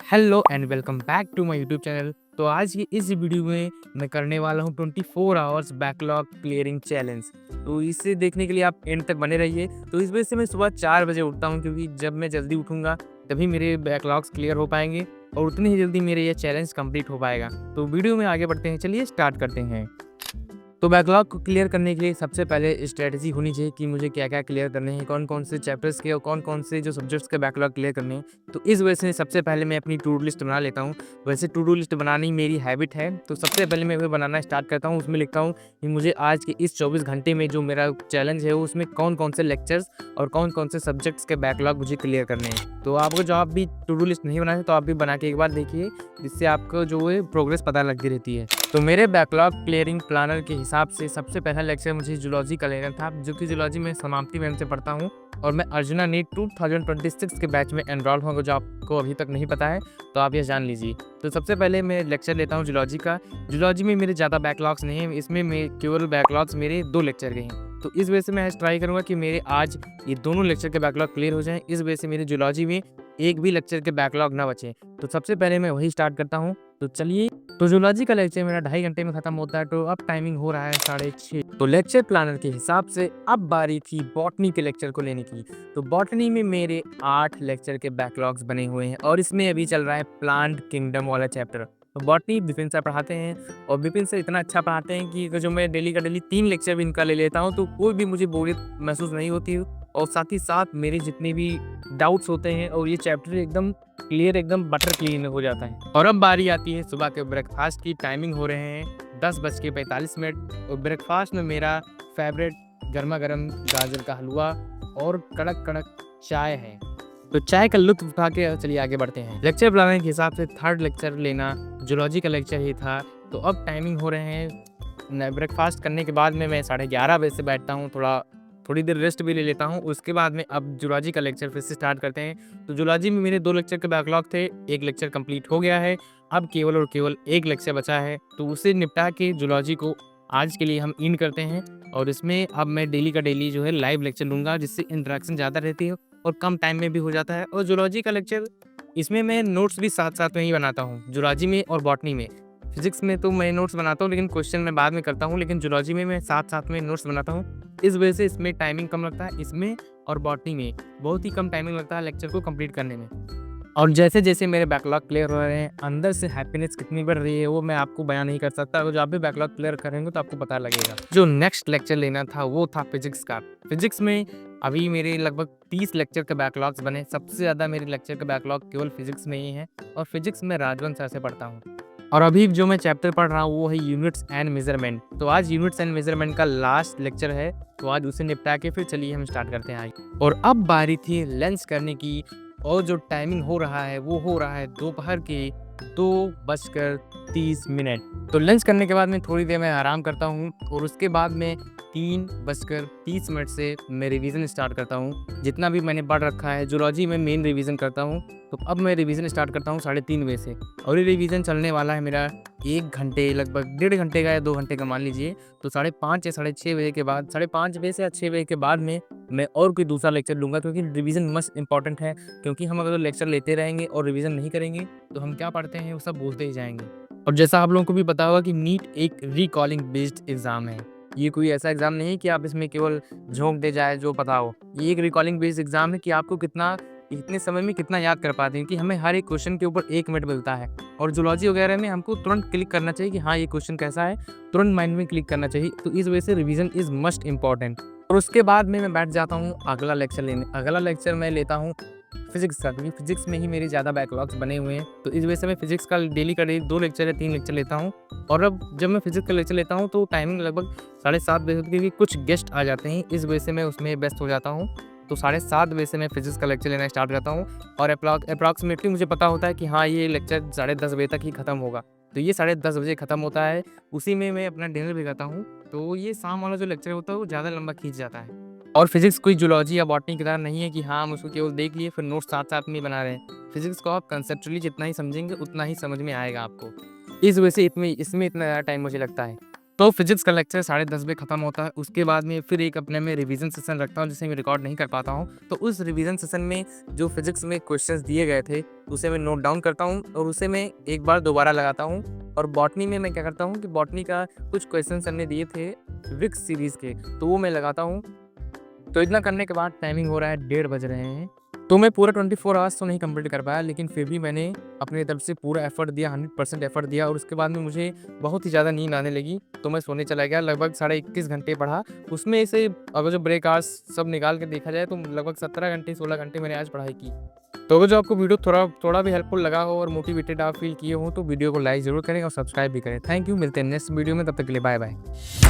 Hello and welcome back to my YouTube channel. तो आज की इस वीडियो में मैं करने वाला हूँ 24 आवर्स बैकलॉग क्लियरिंग चैलेंज। तो इसे देखने के लिए आप एंड तक बने रहिए। तो इस वजह से मैं सुबह 4 बजे उठता हूँ, क्योंकि जब मैं जल्दी उठूँगा तभी मेरे बैकलॉग्स क्लियर हो पाएंगे और उतनी ही जल्दी मेरे ये चैलेंज कंप्लीट हो पाएगा। तो वीडियो में आगे बढ़ते हैं, चलिए स्टार्ट करते हैं। तो बैकलॉग को क्लियर करने के लिए सबसे पहले स्ट्रेटजी होनी चाहिए कि मुझे क्या-क्या क्लियर करने हैं, कौन-कौन से चैप्टर्स के और कौन-कौन से जो सब्जेक्ट्स के बैकलॉग क्लियर करने हैं। तो इस वजह से सबसे पहले मैं अपनी टू डू लिस्ट बना लेता हूँ। वैसे टू डू लिस्ट बनानी मेरी हैबिट है, तो सबसे पहले मैं वो बनाना स्टार्ट करता हूँ। उसमें लिखता हूँ कि मुझे आज के इस 24 घंटे में जो मेरा चैलेंज है, उसमें कौन-कौन से लेक्चर्स और कौन-कौन से सब्जेक्ट्स के बैकलॉग मुझे क्लियर करने हैं। तो आपको जो आप भी टू डू लिस्ट नहीं बनाए तो आप भी बना के एक बार देखिए, जिससे आपको जो है प्रोग्रेस पता लगती रहती है। तो मेरे बैकलॉग क्लियरिंग प्लानर के हिसाब से सबसे पहला लेक्चर मुझे जूलॉजी का लेना था, जो कि जूलॉजी में समाप्ति मैम से पढ़ता हूँ और मैं अर्जुना नीट 2026 के बैच में एनरोल हुआ, जो आपको अभी तक नहीं पता है तो आप ये जान लीजिए। तो सबसे पहले मैं लेक्चर लेता हूँ जूलॉजी का। जूलॉजी में मेरे ज़्यादा बैकलॉग्स नहीं हैं, इसमें मैं केवल बैकलॉग्स मेरे 2 लेक्चर के हैं। तो इस वजह से मैं ट्राई करूँगा कि मेरे आज ये दोनों लेक्चर के बैकलॉग क्लियर हो जाएँ। इस वजह से मेरे जूलॉजी में एक भी लेक्चर के बैकलॉग ना बचे। तो सबसे पहले मैं वही स्टार्ट करता हूँ। तो चलिए, तो जूलॉजी का लेक्चर मेरा 2.5 घंटे में खत्म होता है। तो अब टाइमिंग हो रहा है 6:30। तो लेक्चर प्लानर के हिसाब से अब बारी थी बॉटनी के लेक्चर को लेने की। तो बॉटनी में मेरे 8 लेक्चर के बैकलॉग्स बने हुए हैं और इसमें अभी चल रहा है प्लांट किंगडम वाला चैप्टर। तो बॉटनी विपिन सर पढ़ाते हैं और विपिन सर इतना अच्छा पढ़ाते हैं कि जो मैं डेली का डेली 3 लेक्चर भी इनका ले लेता हूँ तो कोई भी मुझे बोरियत महसूस नहीं होती और साथ ही साथ मेरे जितने भी डाउट्स होते हैं और ये चैप्टर एकदम क्लियर, एकदम बटर क्लीन हो जाता है। और अब बारी आती है सुबह के ब्रेकफास्ट की। टाइमिंग हो रहे हैं 10:45 और ब्रेकफास्ट में मेरा फेवरेट गर्मा गर्म गाजर का हलवा और कड़क कड़क चाय है। तो चाय का लुत्फ उठा के चलिए आगे बढ़ते हैं। लेक्चर प्लानिंग के हिसाब से थर्ड लेक्चर लेना जूलॉजी का लेक्चर ही था। तो अब टाइमिंग हो रहे हैं, ब्रेकफास्ट करने के बाद में मैं 11:30 बजे से बैठता हूँ, थोड़ी देर रेस्ट भी ले लेता हूँ। उसके बाद में अब जूलॉजी का लेक्चर फिर से स्टार्ट करते हैं। तो जूलॉजी में मेरे 2 लेक्चर के बैकलॉग थे, एक लेक्चर कंप्लीट हो गया है। अब केवल और केवल एक लेक्चर बचा है, तो उसे निपटा के जूलॉजी को आज के लिए हम इन करते हैं। और इसमें अब मैं डेली का डेली जो है लाइव लेक्चर लूँगा, जिससे इंटरेक्शन ज़्यादा रहती है और कम टाइम में भी हो जाता है। और जूलॉजी का लेक्चर, इसमें मैं नोट्स भी साथ-साथ में ही बनाता हूँ। जूलॉजी में और बॉटनी में, फिजिक्स में तो मैं नोट्स बनाता हूँ, लेकिन क्वेश्चन मैं बाद में करता हूँ, लेकिन जूलॉजी में मैं साथ-साथ में नोट्स बनाता हूँ। इस वजह से इसमें टाइमिंग कम लगता है, इसमें और बॉटनी में बहुत ही कम टाइमिंग लगता है लेक्चर को कंप्लीट करने में। और जैसे-जैसे मेरे बैकलॉग क्लियर हो रहे हैं, अंदर से हैप्पीनेस कितनी बढ़ रही है वो मैं आपको बयान नहीं कर सकता। और जब आप भी बैकलॉग क्लियर करेंगे तो आपको पता लगेगा। जो नेक्स्ट लेक्चर लेना था वो था फिजिक्स का। फिजिक्स में अभी मेरे लगभग 30 लेक्चर के बैकलॉग्स बने। सबसे ज़्यादा मेरे लेक्चर के बैकलॉग केवल फिजिक्स में ही है और फिजिक्स में राजवंत सर से पढ़ता हूँ। और अभी जो मैं चैप्टर पढ़ रहा हूँ वो है यूनिट्स एंड मेजरमेंट। तो आज यूनिट्स एंड मेजरमेंट का लास्ट लेक्चर है, तो आज उसे निपटा के फिर चलिए हम स्टार्ट करते हैं आज। और अब बारी थी लंच करने की और जो टाइमिंग हो रहा है वो हो रहा है दोपहर के 2:30। तो लंच करने के बाद में थोड़ी देर मैं आराम करता हूँ और उसके बाद में 3:30 से मैं रिवीजन स्टार्ट करता हूँ। जितना भी मैंने पढ़ रखा है जूलॉजी में मेन रिवीजन करता हूँ। तो अब मैं रिवीजन स्टार्ट करता हूँ 3:30 बजे से और ये रिवीजन चलने वाला है मेरा 1 घंटे, लगभग 1.5 घंटे का या 2 घंटे का मान लीजिए। तो 5:30 या 6:30 बजे के बाद, 5:30 बजे से या 6 बजे के बाद में मैं और कोई दूसरा लेक्चर लूँगा, क्योंकि रिवीजन मस्ट इंपॉर्टेंट है। क्योंकि हम अगर लेक्चर लेते रहेंगे और रिवीजन नहीं करेंगे तो हम क्या पढ़ते हैं वो सब भूलते ही जाएंगे। और जैसा आप लोगों को भी पता होगा कि नीट एक रिकॉलिंग बेस्ड एग्जाम है। ये कोई ऐसा एग्जाम नहीं है कि आप इसमें केवल झोंक दे जाए जो पता हो। ये एक रिकॉलिंग बेस्ड एग्जाम है कि आपको कितना, इतने समय में कितना याद कर पाते हैं, कि हमें हर एक क्वेश्चन के ऊपर 1 मिनट मिलता है। और जूलॉजी वगैरह में हमको तुरंत क्लिक करना चाहिए कि हाँ ये क्वेश्चन कैसा है, तुरंत माइंड में क्लिक करना चाहिए। तो इस वजह से रिवीजन इज मस्ट इम्पॉर्टेंट। और उसके बाद में मैं बैठ जाता हूँ अगला लेक्चर लेने। अगला लेक्चर मैं लेता हूँ फिजिक्स का, क्योंकि फिजिक्स में ही मेरे ज़्यादा बैकलॉग्स बने हुए हैं। तो इस वजह से मैं फिजिक्स का डेली का डेली 2 लेक्चर या 3 लेक्चर लेता हूँ। और अब जब मैं फिजिक्स का लेक्चर लेता हूँ तो टाइमिंग लगभग 7:30 बजे होती है, क्योंकि कुछ गेस्ट आ जाते हैं, इस वजह से मैं उसमें व्यस्त हो जाता हूँ। तो 7:30 बजे से मैं फिजिक्स का लेक्चर लेना स्टार्ट करता हूँ और अप्रॉक्सीमेटली मुझे पता होता है कि हाँ ये लेक्चर 10:30 बजे तक ही खत्म होगा। तो ये 10:30 बजे खत्म होता है, उसी में मैं अपना डिनर भी करता हूँ। तो ये शाम वाला जो लेक्चर होता है वो ज़्यादा लंबा खींच जाता है। और फिजिक्स कोई जूलॉजी या बॉटनी की तरह नहीं है कि हाँ हम उसको केवल देख लिए फिर नोट्स साथ-साथ में बना रहे हैं। फिजिक्स को आप कंसेप्चुअली जितना ही समझेंगे उतना ही समझ में आएगा आपको। इस वजह से इसमें इतना ज़्यादा टाइम मुझे लगता है। तो फिजिक्स का लेक्चर 10:30 बजे खत्म होता है। उसके बाद में फिर एक अपने में रिवीजन सेशन रखता हूँ, जिसे मैं रिकॉर्ड नहीं कर पाता हूँ। तो उस रिवीजन सेशन में जो फिजिक्स में क्वेश्चंस दिए गए थे, उसे मैं नोट डाउन करता हूँ और उसे मैं एक बार दोबारा लगाता हूँ। और बॉटनी में मैं क्या करता हूँ कि बॉटनी का कुछ क्वेश्चन सर ने दिए थे विक्स सीरीज के, तो वो मैं लगाता हूँ। तो इतना करने के बाद टाइमिंग हो रहा है 1:30 बज रहे हैं। तो मैं पूरा 24 आवर्स तो नहीं कंप्लीट कर पाया, लेकिन फिर भी मैंने अपनी तरफ से पूरा एफर्ट दिया, 100% एफर्ट दिया। और उसके बाद में मुझे बहुत ही ज़्यादा नींद आने लगी, तो मैं सोने चला गया। लगभग 21.5 घंटे पढ़ा। उसमें से अगर जो ब्रेक आवर्स सब निकाल के देखा जाए तो लगभग 17 घंटे 16 घंटे मैंने आज पढ़ाई की। तो अगर जो आपको वीडियो थोड़ा भी हेल्पफुल लगा हो और मोटिवेटेड आप फील किए हो, तो वीडियो को लाइक ज़रूर करें और सब्सक्राइब भी करें। थैंक यू, मिलते हैं नेक्स्ट वीडियो में, तब तक के लिए बाय बाय।